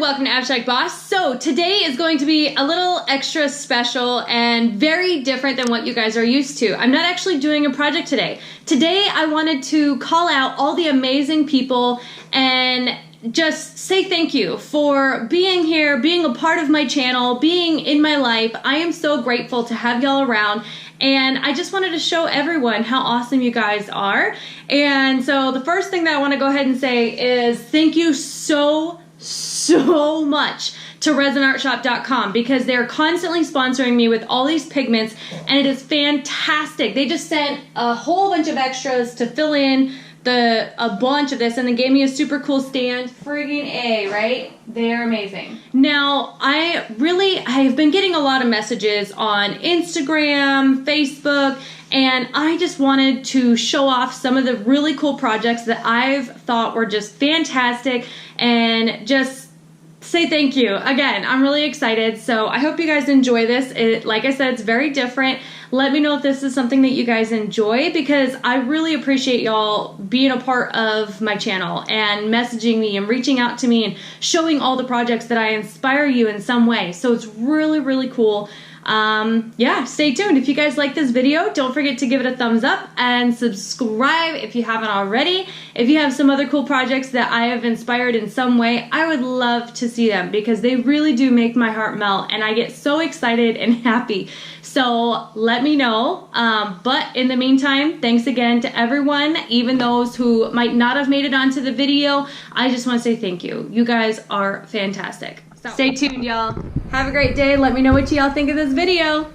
welcome to Abstract Boss. So today is going to be a little extra special and very different than what you guys are used to. I'm not actually doing a project today. Today I wanted to call out all the amazing people and just say thank you for being here, being a part of my channel, being in my life. I am so grateful to have y'all around. And I just wanted to show everyone how awesome you guys are. And so the first thing that I want to go ahead and say is thank you so much to resinartshop.com because they're constantly sponsoring me with all these pigments and it is fantastic. They just sent a whole bunch of extras to fill in a bunch of this and they gave me a super cool stand. Friggin' A, right? They're amazing. Now, I have been getting a lot of messages on Instagram, Facebook, and I just wanted to show off some of the really cool projects that I've thought were just fantastic and just say thank you. Again, I'm really excited, so I hope you guys enjoy this. Like I said, it's very different. Let me know if this is something that you guys enjoy because I really appreciate y'all being a part of my channel and messaging me and reaching out to me and showing all the projects that I inspire you in some way. So it's really cool. Yeah, stay tuned. If you guys like this video, don't forget to give it a thumbs up and subscribe if you haven't already. If you have some other cool projects that I have inspired in some way, I would love to see them because they really do make my heart melt and I get so excited and happy. So let me know. But in the meantime, thanks again to everyone, even those who might not have made it onto the video. I just want to say thank you. You guys are fantastic. So stay tuned, y'all. Have a great day. Let me know what y'all think of this video.